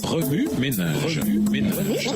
Remue ménage. Remue ménage.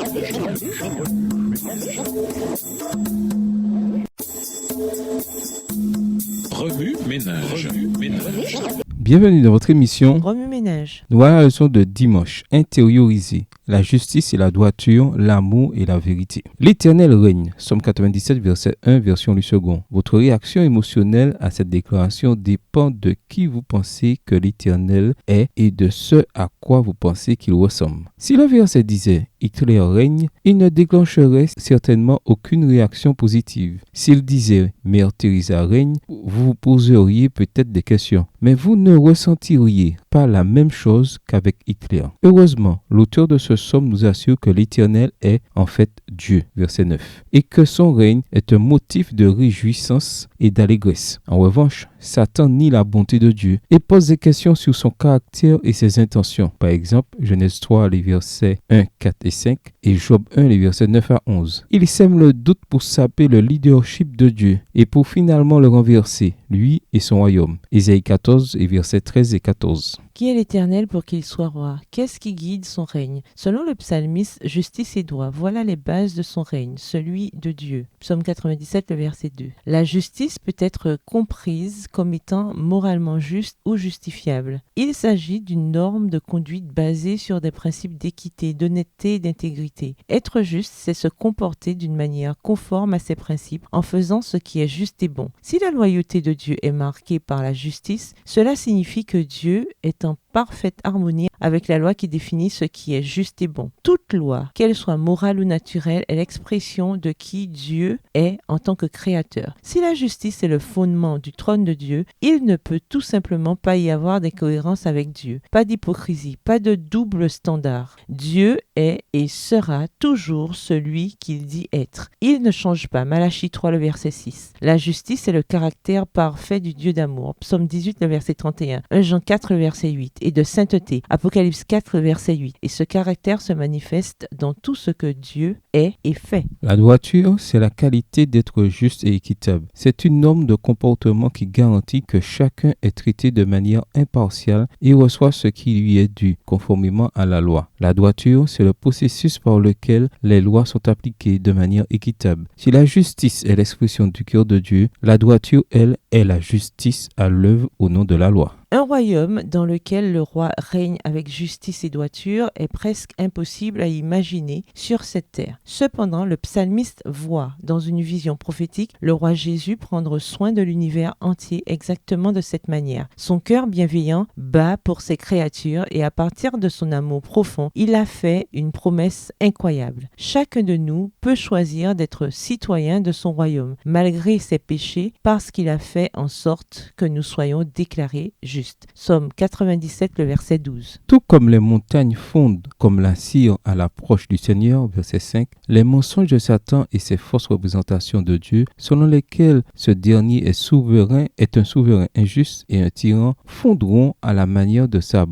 Bienvenue dans votre émission Remue ménage. Nous voilà à la leçon de dimanche. Intérioriser la justice et la droiture, l'amour et la vérité. L'Éternel règne. Somme 97, verset 1, version du second. Votre réaction émotionnelle à cette déclaration dépend de qui vous pensez que l'Éternel est et de ce à quoi vous pensez qu'il ressemble. Si le verset disait Hitler règne, il ne déclencherait certainement aucune réaction positive. S'il disait Mère Teresa règne, vous vous poseriez peut-être des questions, mais vous ne ressentiriez pas la même chose qu'avec Hitler. Heureusement, l'auteur de ce psaume nous assure que l'Éternel est en fait Dieu, verset 9, et que son règne est un motif de réjouissance et d'allégresse. En revanche, Satan nie la bonté de Dieu et pose des questions sur son caractère et ses intentions. Par exemple, Genèse 3, les versets 1, 4 et 5 et Job 1, les versets 9 à 11. Il sème le doute pour saper le leadership de Dieu et pour finalement le renverser, lui et son royaume. Ésaïe 14, et versets 13 et 14. Qui est l'Éternel pour qu'il soit roi? Qu'est-ce qui guide son règne? Selon le psalmiste, justice et droit, voilà les bases de son règne, celui de Dieu. Psaume 97, le verset 2. La justice peut être comprise comme étant moralement juste ou justifiable. Il s'agit d'une norme de conduite basée sur des principes d'équité, d'honnêteté et d'intégrité. Être juste, c'est se comporter d'une manière conforme à ces principes en faisant ce qui est juste et bon. Si la loyauté de Dieu est marquée par la justice, cela signifie que Dieu est en parfaite harmonie avec la loi qui définit ce qui est juste et bon. Toute loi, qu'elle soit morale ou naturelle, est l'expression de qui Dieu est en tant que créateur. Si la justice est le fondement du trône de Dieu, il ne peut tout simplement pas y avoir d'incohérence avec Dieu. Pas d'hypocrisie, pas de double standard. Dieu est et sera toujours celui qu'il dit être. Il ne change pas. Malachie 3, le verset 6. La justice est le caractère parfait du Dieu d'amour. Psaume 18, le verset 31. 1 Jean 4, le verset 8. Et de sainteté. Apocalypse 4, verset 8. Et ce caractère se manifeste dans tout ce que Dieu est et fait. La droiture, c'est la qualité d'être juste et équitable. C'est une norme de comportement qui garantit que chacun est traité de manière impartiale et reçoit ce qui lui est dû, conformément à la loi. La droiture, c'est le processus par lequel les lois sont appliquées de manière équitable. Si la justice est l'expression du cœur de Dieu, la droiture, elle, est la justice à l'œuvre au nom de la loi. Un royaume dans lequel le roi règne avec justice et droiture est presque impossible à imaginer sur cette terre. Cependant, le psalmiste voit, dans une vision prophétique, le roi Jésus prendre soin de l'univers entier exactement de cette manière. Son cœur bienveillant bat pour ses créatures et à partir de son amour profond, il a fait une promesse incroyable. Chacun de nous peut choisir d'être citoyen de son royaume, malgré ses péchés, parce qu'il a fait en sorte que nous soyons déclarés justes. Psaume 97, le verset 12. Tout comme les montagnes fondent comme la cire à l'approche du Seigneur, verset 5, les mensonges de Satan et ses fausses représentations de Dieu, selon lesquelles ce dernier est un souverain injuste et un tyran, fondront à la manière de sa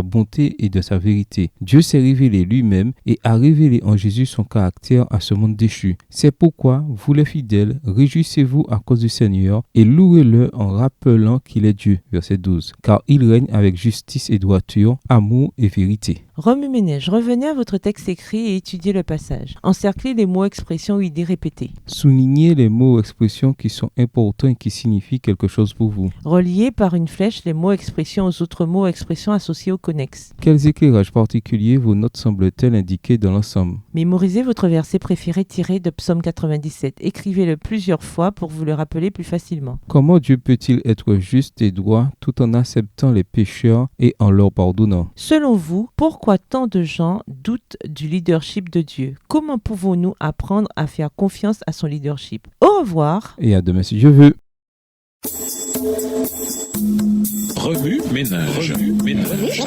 bonté et de sa vérité. Dieu s'est révélé lui-même et a révélé en Jésus son caractère à ce monde déchu. C'est pourquoi, vous les fidèles, réjouissez-vous à cause du Seigneur et louez-le en rappelant qu'il est Dieu. Verset 12. Car il règne avec justice et droiture, amour et vérité. Remue ménage, revenez à votre texte écrit et étudiez le passage. Encerclez les mots, expressions ou idées répétées. Soulignez les mots, expressions qui sont importants et qui signifient quelque chose pour vous. Reliez par une flèche les mots, expressions aux autres mots, expressions associés aux connexes. Quels éclairages particuliers vos notes semblent-elles indiquer dans l'ensemble? Mémorisez votre verset préféré tiré de Psaume 97. Écrivez-le plusieurs fois pour vous le rappeler plus facilement. Comment Dieu peut-il être juste et droit tout en acceptant les pécheurs et en leur pardonnant? Selon vous, pourquoi tant de gens doutent du leadership de Dieu? Comment pouvons-nous apprendre à faire confiance à son leadership? Au revoir. Et à demain si Dieu veut. Remue ménage. Remue ménage.